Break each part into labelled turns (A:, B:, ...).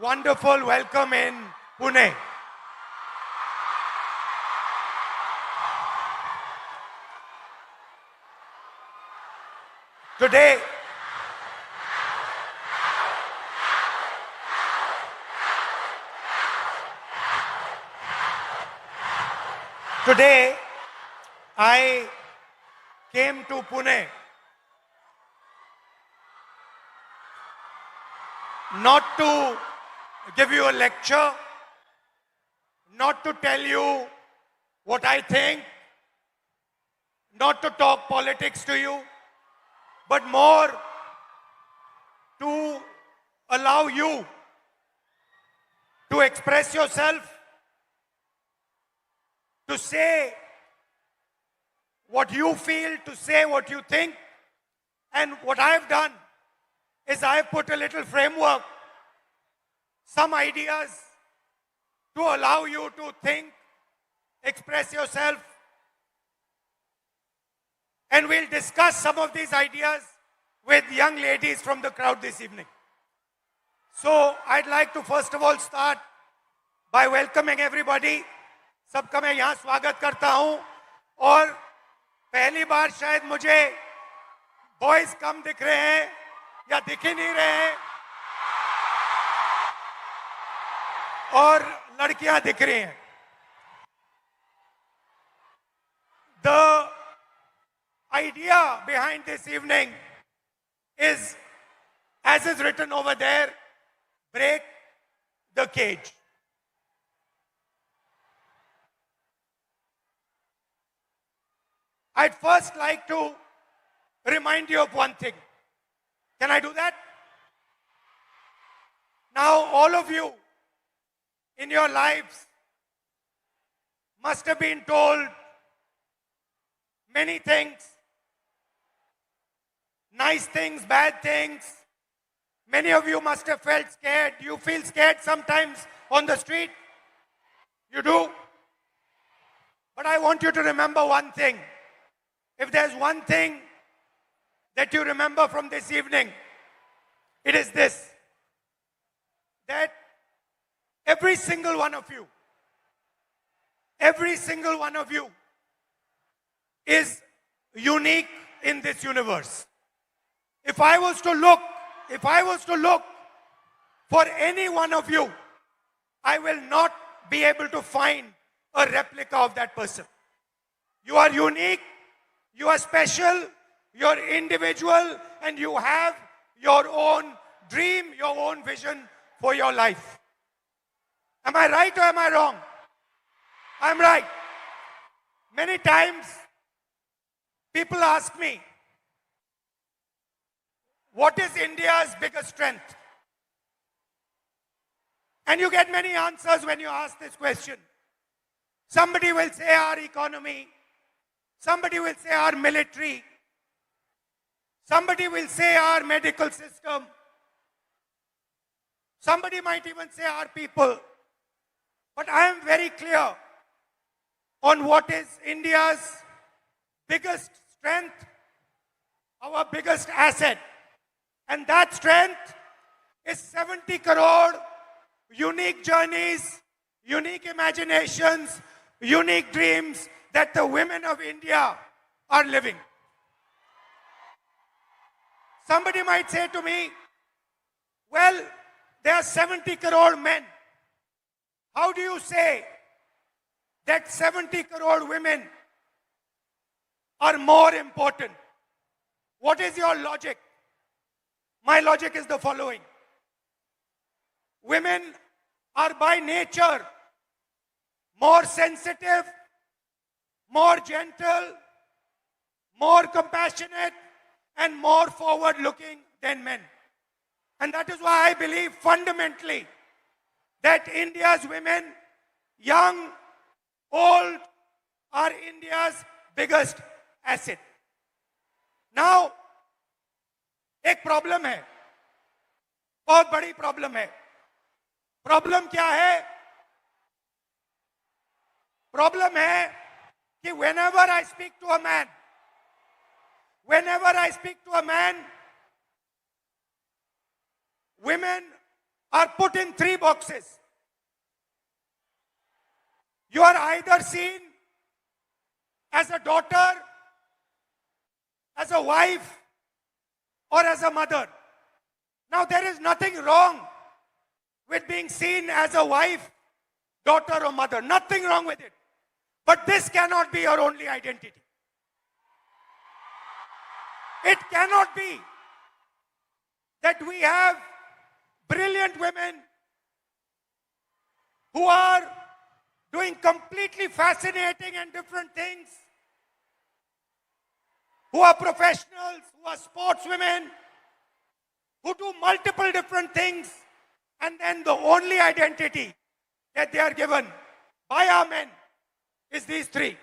A: wonderful welcome in Pune. Today, I came to Pune not to give you a lecture, not to tell you what I think, not to talk politics to you, but more to allow you to express yourself, to say what you feel, to say what you think. And what I've done is I've put a little framework, some ideas to allow you to think, express yourself. And we'll discuss some of these ideas with young ladies from the crowd this evening. So I'd like to first of all start by welcoming everybody. सबका मैं यहाँ स्वागत करता हूँ और पहली बार शायद मुझे बॉयज कम दिख रहे हैं या दिख ही नहीं रहे हैं और लड़कियां दिख रही हैं. The idea behind this evening is, as is written over there, break the cage. I'd first like to remind you of one thing. Can I do that? Now, all of you in your lives must have been told many things, nice things, bad things. Many of you must have felt scared. You feel scared sometimes on the street. You do. But I want you to remember one thing. If there's one thing that you remember from this evening, it is this: that every single one of you is unique in this universe. If I was to look for any one of you, I will not be able to find a replica of that person. You are unique, you are special, you're individual, and you have your own dream, your own vision for your life. Am I right or am I wrong? I'm right. Many times people ask me, what is India's biggest strength? And you get many answers when you ask this question. Somebody will say our economy. Somebody will say our military. Somebody will say our medical system. Somebody might even say our people. But I am very clear on what is India's biggest strength, our biggest asset. And that strength is 70 crore unique journeys, unique imaginations, unique dreams that the women of India are living. Somebody might say to me, well, there are 70 crore men. How do you say that 70 crore women are more important? What is your logic? My logic is the following. Women are by nature more sensitive, more gentle, more compassionate, and more forward-looking than men. And that is why I believe fundamentally that India's women, young, old, are India's biggest asset. Now, एक problem है, बहुत बड़ी problem है. Problem क्या है? Problem है कि whenever I speak to a man, women are put in three boxes. You are either seen as a daughter, as a wife, or as a mother. Now, there is nothing wrong with being seen as a wife, daughter, or mother. Nothing wrong with it. But this cannot be your only identity. It cannot be that we have brilliant women who are doing completely fascinating and different things, who are professionals, who are sportswomen, who do multiple different things, and then the only identity that they are given by our men is these three.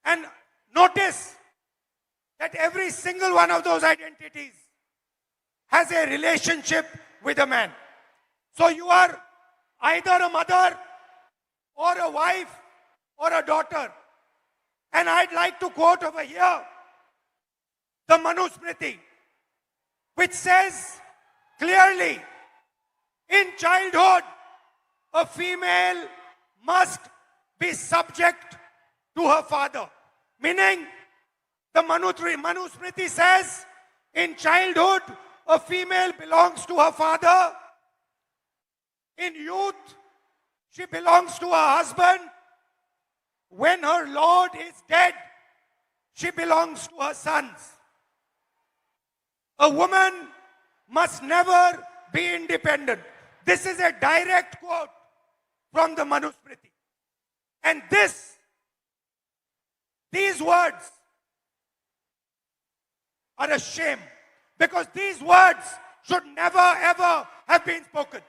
A: And notice that every single one of those identities has a relationship with a man. So you are either a mother or a wife or a daughter. And I'd like to quote over here the Manusmriti, which says clearly, in childhood, a female must be subject to her father. Meaning, the Manusmriti says, in childhood, a female belongs to her father. In youth, she belongs to her husband. When her lord is dead, she belongs to her sons. A woman must never be independent. This is a direct quote from the Manusmriti. And these words are a shame, because these words should never ever have been spoken.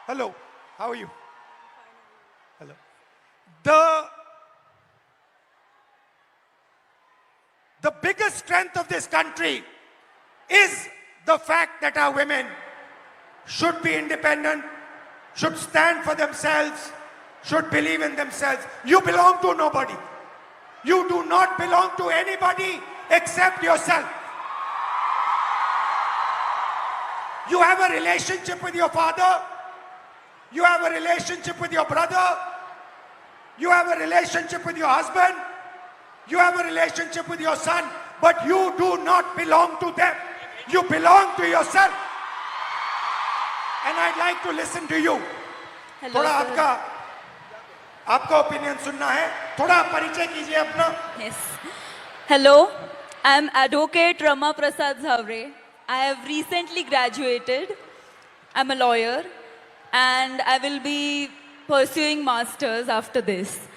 A: Hello, how are you? Hello. The biggest strength of this country is the fact that our women should be independent, should stand for themselves, should believe in themselves. You belong to nobody. You do not belong to anybody except yourself. You have a relationship with your father. You have a relationship with your brother. You have a relationship with your husband. You have a relationship with your son. But you do not belong to them. You belong to yourself. And I'd like to listen to you.
B: Hello,
A: थोड़ा आपका opinion सुनना है. थोड़ा परिचय कीजिए अपना.
B: Yes. Hello, I'm Advocate Rama Prasad Zavre. I have recently graduated. I'm a lawyer and I will be pursuing masters after this.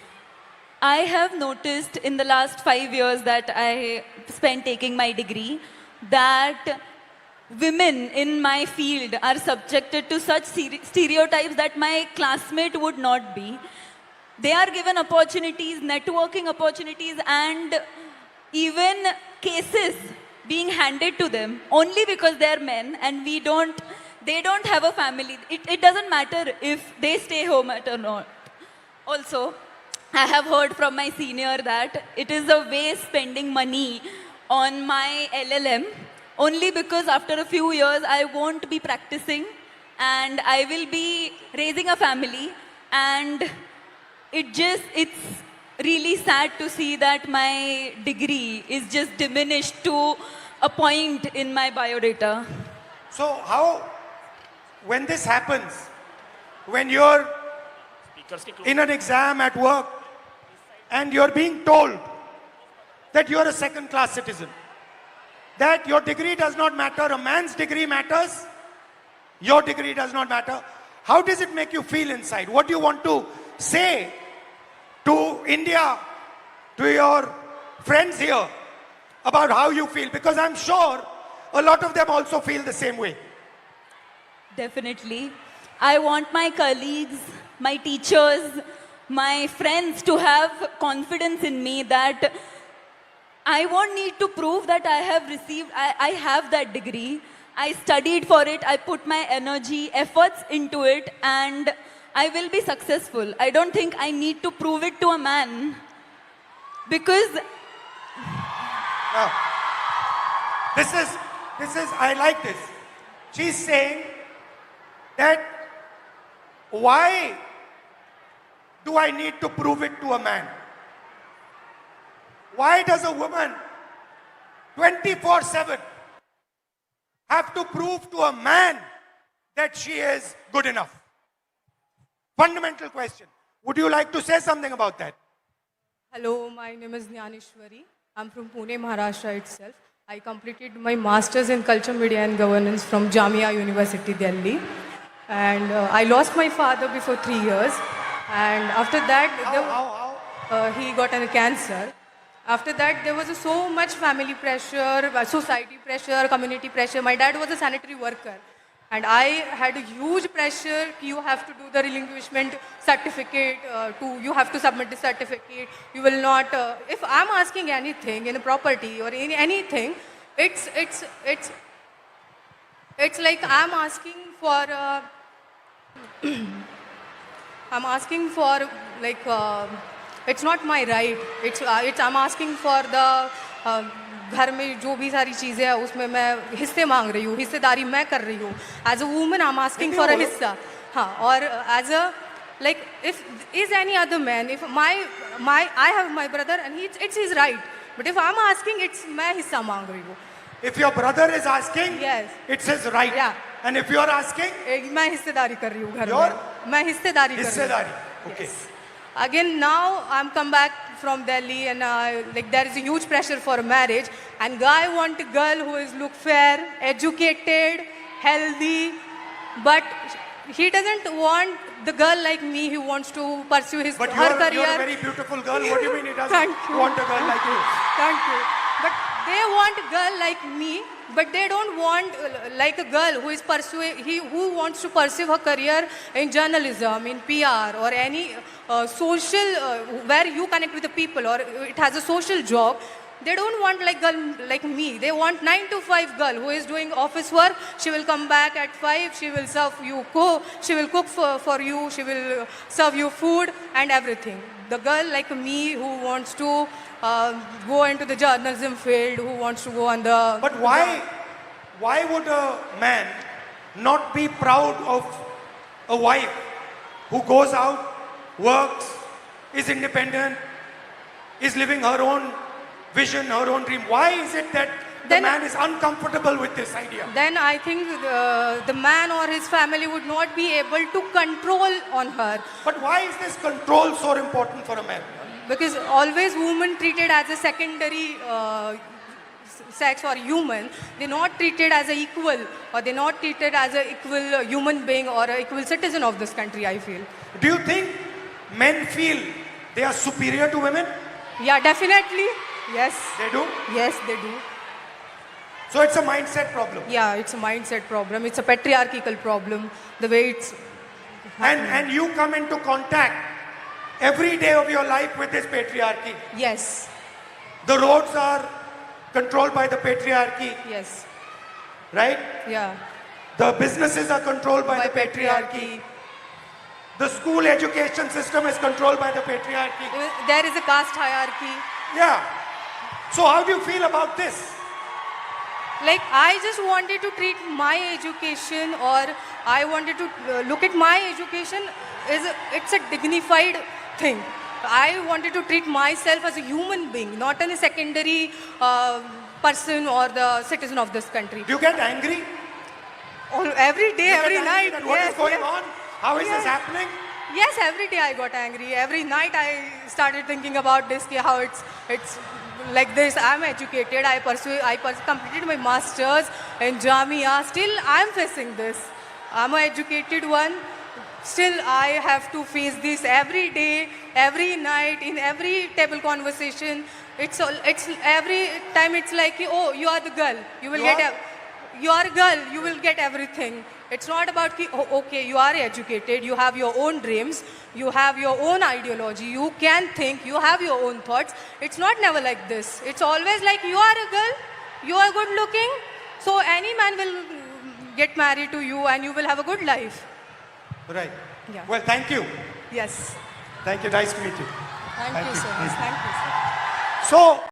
B: I have noticed in the last 5 years that I spent taking my degree that women in my field are subjected to such stereotypes that my classmate would not be. They are given opportunities, networking opportunities, and even cases being handed to them only because they are men and they don't have a family. It doesn't matter if they stay home or not. Also, I have heard from my senior that it is a waste spending money on my LLM only because after a few years I won't be practicing and I will be raising a family, and it's really sad to see that my degree is just diminished to a point in my biodata.
A: So when this happens, when you're in an exam at work and you're being told that you're a second-class citizen, that your degree does not matter, a man's degree matters, your degree does not matter, how does it make you feel inside? What do you want to say to India, to your friends here, about how you feel? Because I'm sure a lot of them also feel the same way.
B: Definitely. I want my colleagues, my teachers, my friends to have confidence in me that I won't need to prove that I have that degree. I studied for it, I put my energy, efforts into it, and I will be successful. I don't think I need to prove it to a man. Because...
A: I like this. She's saying that why do I need to prove it to a man? Why does a woman 24/7 have to prove to a man that she is good enough? Fundamental question. Would you like to say something about that?
C: Hello, my name is Jnaneshwari. I'm from Pune, Maharashtra itself. I completed my master's in culture, media and governance from Jamia University, Delhi. And I lost my father before 3 years. And after that, he got a cancer. After that, there was so much family pressure, society pressure, community pressure. My dad was a sanitary worker. And I had a huge pressure. You have to do the relinquishment certificate. You have to submit the certificate. You will not. If I'm asking anything in a property or in anything, it's like I'm asking for. I'm asking for like. It's not my right. I'm asking for the. घर में जो भी सारी चीज़ें हैं उसमें मैं हिस्से मांग रही हूँ, हिस्सेदारी मैं कर रही हूँ. As a woman I am asking for a हिस्सा. हाँ, और as a like if is any other man, if my I have my brother and it's his right, but if I am asking it's मैं हिस्सा मांग रही हूँ.
A: If your brother is asking,
C: Yes.
A: it's his right.
C: Yeah.
A: And if you are asking,
C: मैं हिस्सेदारी कर रही हूँ घर
A: Your?
C: में. मैं हिस्सेदारी कर रही हूँ.
A: हिस्सेदारी. Okay.
C: Again, now I'm come back from Delhi and like there is a huge pressure for marriage, and guy want a girl who is look fair, educated, healthy, but he doesn't want the girl like me who wants to pursue
A: But
C: her career.
A: you're a very beautiful girl. What do you mean he doesn't
C: Thank you.
A: want a girl like you?
C: Thank you. But they want a girl like me, but they don't want like a girl who is who wants to pursue her career in journalism, in PR, or any social where you connect with the people, or it has a social job. They don't want like girl like me. They want 9 to 5 girl who is doing office work. She will come back at 5. She will serve you She will cook for you. She will serve you food and everything. The girl like me who wants to go into the journalism field, who wants to go on the.
A: But why would a man not be proud of a wife who goes out, works, is independent, is living her own vision, her own dream? Why is it that the
C: Then-
A: man is uncomfortable with this idea?
C: Then I think the man or his family would not be able to control on her,
A: But why is this control so important for a man?
C: because always women treated as a secondary sex or human. They're not treated as an equal, or they're not treated as an equal human being or an equal citizen of this country, I feel.
A: Do you think men feel they are superior to women?
C: Yeah, definitely. Yes.
A: They do?
C: Yes, they do.
A: So it's a mindset problem.
C: Yeah, it's a mindset problem. It's a patriarchal problem. The way it's.
A: And you come into contact every day of your life with this patriarchy.
C: Yes.
A: The roads are controlled by the patriarchy,
C: Yes.
A: right?
C: Yeah.
A: The businesses are controlled by
C: By
A: the patriarchy. The school education system is controlled by the patriarchy.
C: There is a caste hierarchy.
A: Yeah. So how do you feel about this?
C: Like, I just wanted to treat my education, or I wanted to look at my education it's a dignified thing. I wanted to treat myself as a human being, not as a secondary person or the citizen of this country.
A: Do you get angry?
C: Every day,
A: You get
C: every
A: angry
C: night.
A: that what is going on? How is this
C: Yes.
A: happening?
C: Yes, every day I got angry. Every night I started thinking about this, how it's like this. I'm educated. I completed my masters in Jamia. Still, I'm facing this. I'm an educated one. Still, I have to face this every day, every night, in every table conversation. It's every time. It's like, oh, you are the girl. You will you are a girl. You will get everything. It's not about, okay, you are educated, you have your own dreams, you have your own ideology, you can think, you have your own thoughts. It's not never like this. It's always like, you are a girl, you are good looking, so any man will get married to you and you will have a good life.
A: Right.
C: Yeah.
A: Well, thank you.
C: Yes.
A: Thank you. Nice to meet you.
C: Thank you so much. Thank you, sir.
A: So,